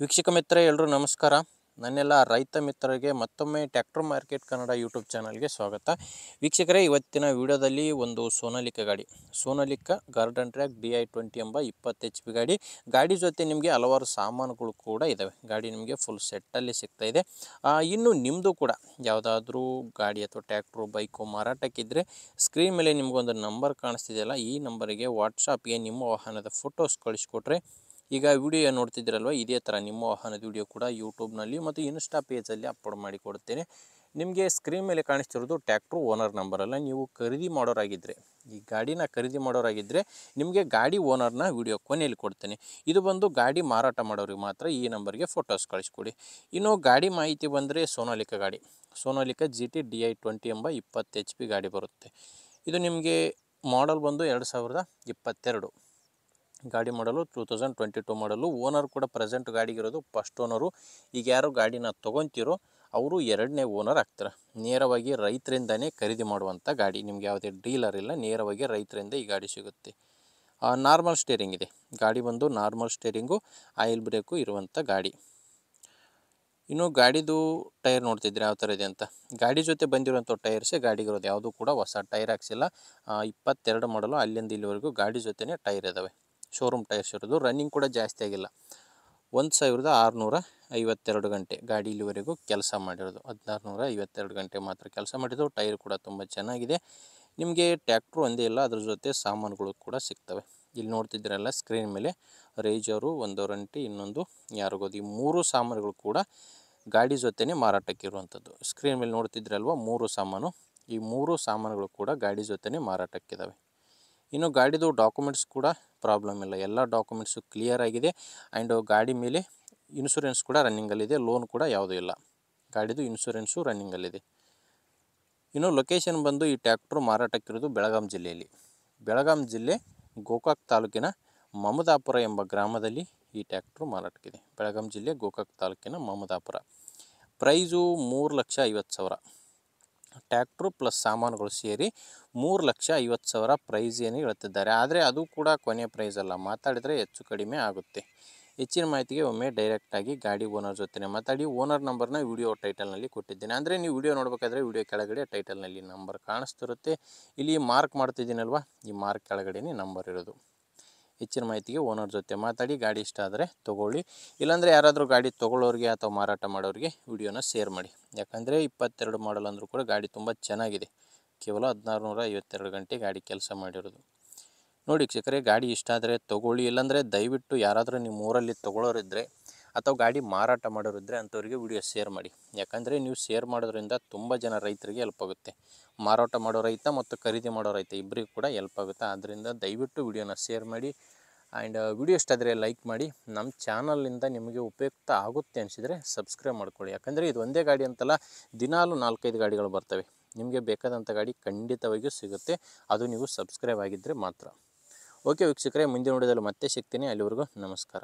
ವೀಕ್ಷಕ ಮಿತ್ರ ಎಲ್ಲರೂ ನಮಸ್ಕಾರ. ನನ್ನೆಲ್ಲ ರೈತ ಮಿತ್ರರಿಗೆ ಮತ್ತೊಮ್ಮೆ ಟ್ರ್ಯಾಕ್ಟರ್ ಮಾರ್ಕೆಟ್ ಕನ್ನಡ ಯೂಟ್ಯೂಬ್ ಚಾನಲ್ಗೆ ಸ್ವಾಗತ. ವೀಕ್ಷಕರೇ, ಇವತ್ತಿನ ವಿಡಿಯೋದಲ್ಲಿ ಒಂದು ಸೋನಾಲಿಕ ಗಾರ್ಡನ್ ಟ್ರ್ಯಾಕ್ DI20 ಎಂಬ 20 HP ಗಾಡಿ ಜೊತೆ ನಿಮಗೆ ಹಲವಾರು ಸಾಮಾನುಗಳು ಕೂಡ ಇದ್ದಾವೆ. ಗಾಡಿ ನಿಮಗೆ ಫುಲ್ ಸೆಟ್ಟಲ್ಲಿ ಸಿಗ್ತಾ ಇದೆ. ಇನ್ನು ನಿಮ್ಮದು ಕೂಡ ಯಾವುದಾದ್ರೂ ಗಾಡಿ ಅಥವಾ ಟ್ರ್ಯಾಕ್ಟ್ರು ಬೈಕು ಮಾರಾಟಕ್ಕಿದ್ದರೆ ಸ್ಕ್ರೀನ್ ಮೇಲೆ ನಿಮಗೊಂದು ನಂಬರ್ ಕಾಣಿಸ್ತಿದೆಯಲ್ಲ, ಈ ನಂಬರಿಗೆ ವಾಟ್ಸಾಪ್ಗೆ ನಿಮ್ಮ ವಾಹನದ ಫೋಟೋಸ್ ಕಳಿಸ್ಕೊಟ್ರೆ ಈಗ ವಿಡಿಯೋ ನೋಡ್ತಿದ್ದೀರಲ್ವ, ಇದೇ ಥರ ನಿಮ್ಮ ವಾಹನದ ವಿಡಿಯೋ ಕೂಡ ಯೂಟ್ಯೂಬ್ನಲ್ಲಿ ಮತ್ತು ಇನ್ಸ್ಟಾ ಪೇಜಲ್ಲಿ ಅಪ್ಲೋಡ್ ಮಾಡಿ ಕೊಡುತ್ತೇನೆ. ನಿಮಗೆ ಸ್ಕ್ರೀನ್ ಮೇಲೆ ಕಾಣಿಸ್ತಿರೋದು ಟ್ರ್ಯಾಕ್ಟ್ರು ಓನರ್ ನಂಬರಲ್ಲ. ನೀವು ಖರೀದಿ ಮಾಡೋರಾಗಿದ್ದರೆ, ಈ ಗಾಡಿನ ಖರೀದಿ ಮಾಡೋರಾಗಿದ್ದರೆ ನಿಮಗೆ ಗಾಡಿ ಓನರ್ನ ವಿಡಿಯೋ ಕೊನೆಯಲ್ಲಿ ಕೊಡ್ತೇನೆ. ಇದು ಬಂದು ಗಾಡಿ ಮಾರಾಟ ಮಾಡೋರಿಗೆ ಮಾತ್ರ ಈ ನಂಬರ್ಗೆ ಫೋಟೋಸ್ ಕಳಿಸ್ಕೊಡಿ. ಇನ್ನು ಗಾಡಿ ಮಾಹಿತಿ ಬಂದರೆ ಸೋನಾಲಿಕ GT DI20 ಎಂಬ 20 HP ಗಾಡಿ ಬರುತ್ತೆ. ಇದು ನಿಮಗೆ ಮಾಡಲ್ ಬಂದು 2022 ಗಾಡಿ ಮಾಡಲು 2022 ಮಾಡಲು. ಓನರ್ ಕೂಡ ಪ್ರೆಸೆಂಟ್ ಗಾಡಿಗಿರೋದು ಫಸ್ಟ್ ಓನರು. ಈಗ ಯಾರು ಗಾಡಿನ ತೊಗೊತಿರೋ ಅವರು ಎರಡನೇ ಓನರ್ ಆಗ್ತಾರೆ. ನೇರವಾಗಿ ರೈತರಿಂದನೇ ಖರೀದಿ ಮಾಡುವಂಥ ಗಾಡಿ. ನಿಮ್ಗೆ ಯಾವುದೇ ಡೀಲರ್ ಇಲ್ಲ, ನೇರವಾಗಿ ರೈತರಿಂದ ಈ ಗಾಡಿ ಸಿಗುತ್ತೆ. ನಾರ್ಮಲ್ ಸ್ಟೇರಿಂಗ್ ಇದೆ ಗಾಡಿ ಬಂದು, ನಾರ್ಮಲ್ ಸ್ಟೇರಿಂಗು, ಆಯಿಲ್ ಬ್ರೇಕು ಇರುವಂಥ ಗಾಡಿ. ಇನ್ನು ಗಾಡಿದು ಟೈರ್ ನೋಡ್ತಿದ್ರೆ ಯಾವ ಥರ ಇದೆ ಅಂತ. ಗಾಡಿ ಜೊತೆ ಬಂದಿರುವಂಥ ಟೈರ್ಸೇ ಗಾಡಿಗಿರೋದು, ಯಾವುದೂ ಕೂಡ ಹೊಸ ಟೈರ್ ಹಾಕ್ಸಿಲ್ಲ. 22 ಮಾಡಲು, ಅಲ್ಲಿಂದ ಇಲ್ಲಿವರೆಗೂ ಗಾಡಿ ಜೊತೆನೇ ಟೈರ್ ಇದ್ದಾವೆ. ಶೋರೂಮ್ ಟೈರ್ಸ್ ಇರೋದು. ರನ್ನಿಂಗ್ ಕೂಡ ಜಾಸ್ತಿ ಆಗಿಲ್ಲ. 1652 ಗಂಟೆ ಗಾಡಿ ಇಲ್ಲಿವರೆಗೂ ಕೆಲಸ ಮಾಡಿರೋದು. 1652 ಗಂಟೆ ಮಾತ್ರ ಕೆಲಸ ಮಾಡಿದ್ದು. ಟೈರ್ ಕೂಡ ತುಂಬ ಚೆನ್ನಾಗಿದೆ. ನಿಮಗೆ ಟ್ರ್ಯಾಕ್ಟ್ರು ಒಂದೇ ಇಲ್ಲ, ಅದ್ರ ಜೊತೆ ಸಾಮಾನುಗಳು ಕೂಡ ಸಿಗ್ತವೆ. ಇಲ್ಲಿ ನೋಡ್ತಿದ್ದೀರಲ್ಲ ಸ್ಕ್ರೀನ್ ಮೇಲೆ, ರೇಜರು, ಒಂದು ರಂಟಿ, ಇನ್ನೊಂದು ಯಾರಿಗೋದು, ಈ 3 ಸಾಮಾನುಗಳು ಕೂಡ ಗಾಡಿ ಜೊತೆನೇ ಮಾರಾಟಕ್ಕಿರುವಂಥದ್ದು. ಸ್ಕ್ರೀನ್ ಮೇಲೆ ನೋಡ್ತಿದ್ರಲ್ವ 3 ಸಾಮಾನು, ಈ 3 ಸಾಮಾನುಗಳು ಕೂಡ ಗಾಡಿ ಜೊತೆನೇ ಮಾರಾಟಕ್ಕಿದ್ದಾವೆ. ಇನ್ನು ಗಾಡಿದು ಡಾಕ್ಯುಮೆಂಟ್ಸ್ ಕೂಡ ಪ್ರಾಬ್ಲಮ್ ಇಲ್ಲ, ಎಲ್ಲ ಡಾಕ್ಯುಮೆಂಟ್ಸು ಕ್ಲಿಯರ್ ಆಗಿದೆ. ಆ್ಯಂಡ್ ಗಾಡಿ ಮೇಲೆ ಇನ್ಶೂರೆನ್ಸ್ ಕೂಡ ರನ್ನಿಂಗಲ್ಲಿದೆ, ಲೋನ್ ಕೂಡ ಯಾವುದೂ ಇಲ್ಲ. ಗಾಡಿದು ಇನ್ಶೂರೆನ್ಸು ರನ್ನಿಂಗಲ್ಲಿದೆ. ಇನ್ನು ಲೊಕೇಶನ್ ಬಂದು, ಈ ಟ್ರ್ಯಾಕ್ಟ್ರು ಮಾರಾಟಕ್ಕಿರೋದು ಬೆಳಗಾಂ ಜಿಲ್ಲೆ ಗೋಕಾಕ್ ತಾಲೂಕಿನ ಮಮದಾಪುರ ಎಂಬ ಗ್ರಾಮದಲ್ಲಿ ಈ ಟ್ರ್ಯಾಕ್ಟ್ರು ಮಾರಾಟಕ್ಕಿದೆ. ಬೆಳಗಾಂ ಜಿಲ್ಲೆ ಗೋಕಾಕ್ ತಾಲೂಕಿನ ಮಮದಾಪುರ. ಪ್ರೈಸು 3,50,000. ಟ್ರ್ಯಾಕ್ಟ್ರು ಪ್ಲಸ್ ಸಾಮಾನುಗಳು ಸೇರಿ 3,50,000 ಪ್ರೈಸ್ ಏನು ಹೇಳ್ತಿದ್ದಾರೆ. ಆದರೆ ಅದು ಕೂಡ ಕೊನೆಯ ಪ್ರೈಸ್ ಅಲ್ಲ, ಮಾತಾಡಿದರೆ ಹೆಚ್ಚು ಕಡಿಮೆ ಆಗುತ್ತೆ. ಹೆಚ್ಚಿನ ಮಾಹಿತಿಗೆ ಒಮ್ಮೆ ಡೈರೆಕ್ಟಾಗಿ ಗಾಡಿ ಓನರ್ ಜೊತೆ ಮಾತಾಡಿ. ಓನರ್ ನಂಬರ್ನ ವಿಡಿಯೋ ಟೈಟಲ್ನಲ್ಲಿ ಕೊಟ್ಟಿದ್ದೇನೆ. ಅಂದರೆ ನೀವು ವಿಡಿಯೋ ನೋಡಬೇಕಾದ್ರೆ ವಿಡಿಯೋ ಕೆಳಗಡೆ ಟೈಟಲ್ನಲ್ಲಿ ನಂಬರ್ ಕಾಣಿಸ್ತಿರುತ್ತೆ. ಇಲ್ಲಿ ಮಾರ್ಕ್ ಮಾಡ್ತಿದ್ದೀನಲ್ವ, ಈ ಮಾರ್ಕ್ ಕೆಳಗಡೆನೇ ನಂಬರ್ ಇರೋದು. ಹೆಚ್ಚಿನ ಮಾಹಿತಿಗೆ ಓನರ್ ಜೊತೆ ಮಾತಾಡಿ. ಗಾಡಿ ಇಷ್ಟ ಆದರೆ ತೊಗೊಳ್ಳಿ, ಇಲ್ಲಾಂದರೆ ಯಾರಾದರೂ ಗಾಡಿ ತೊಗೊಳ್ಳೋರಿಗೆ ಅಥವಾ ಮಾರಾಟ ಮಾಡೋರಿಗೆ ವಿಡಿಯೋನ ಶೇರ್ ಮಾಡಿ. ಯಾಕಂದರೆ 22 ಮಾಡಲ್ ಅಂದರೂ ಕೂಡ ಗಾಡಿ ತುಂಬ ಚೆನ್ನಾಗಿದೆ. ಕೇವಲ 1652 ಗಂಟೆ ಗಾಡಿ ಕೆಲಸ ಮಾಡಿರೋದು. ನೋಡಿ ವೀಕ್ಷಕರೇ, ಗಾಡಿ ಇಷ್ಟ ಆದರೆ ತೊಗೊಳ್ಳಿ, ಇಲ್ಲಾಂದರೆ ದಯವಿಟ್ಟು ಯಾರಾದರೂ ನಿಮ್ಮ ಊರಲ್ಲಿ ತೊಗೊಳ್ಳೋರಿದ್ದರೆ ಅಥವಾ ಗಾಡಿ ಮಾರಾಟ ಮಾಡೋರಿದ್ದರೆ ಅಂಥವ್ರಿಗೆ ವಿಡಿಯೋ ಶೇರ್ ಮಾಡಿ. ಯಾಕಂದರೆ ನೀವು ಶೇರ್ ಮಾಡೋದ್ರಿಂದ ತುಂಬ ಜನ ರೈತರಿಗೆ ಹೆಲ್ಪ್ ಆಗುತ್ತೆ. ಮಾರಾಟ ಮಾಡೋ ರೈತ ಮತ್ತು ಖರೀದಿ ಮಾಡೋ ರೈತ ಇಬ್ಬರಿಗೂ ಕೂಡ ಹೆಲ್ಪ್ ಆಗುತ್ತೆ. ಆದ್ದರಿಂದ ದಯವಿಟ್ಟು ವಿಡಿಯೋನ ಶೇರ್ ಮಾಡಿ. ಆ್ಯಂಡ್ ವಿಡಿಯೋ ಇಷ್ಟ ಆದರೆ ಲೈಕ್ ಮಾಡಿ. ನಮ್ಮ ಚಾನಲಿಂದ ನಿಮಗೆ ಉಪಯುಕ್ತ ಆಗುತ್ತೆ ಅನಿಸಿದರೆ ಸಬ್ಸ್ಕ್ರೈಬ್ ಮಾಡ್ಕೊಳ್ಳಿ. ಯಾಕಂದರೆ ಇದು ಒಂದೇ ಗಾಡಿ ಅಂತಲ್ಲ, ದಿನಾಲು 4-5 ಗಾಡಿಗಳು ಬರ್ತವೆ. ನಿಮಗೆ ಬೇಕಾದಂಥ ಗಾಡಿ ಖಂಡಿತವಾಗಿಯೂ ಸಿಗುತ್ತೆ, ಅದು ನೀವು ಸಬ್ಸ್ಕ್ರೈಬ್ ಆಗಿದ್ದರೆ ಮಾತ್ರ. ಓಕೆ ವೀಕ್ಷಕರೇ, ಮುಂದಿನ ವಿಡಿಯೋದಲ್ಲಿ ಮತ್ತೆ ಸಿಗ್ತೀನಿ. ಅಲ್ಲಿವರೆಗೂ ನಮಸ್ಕಾರ.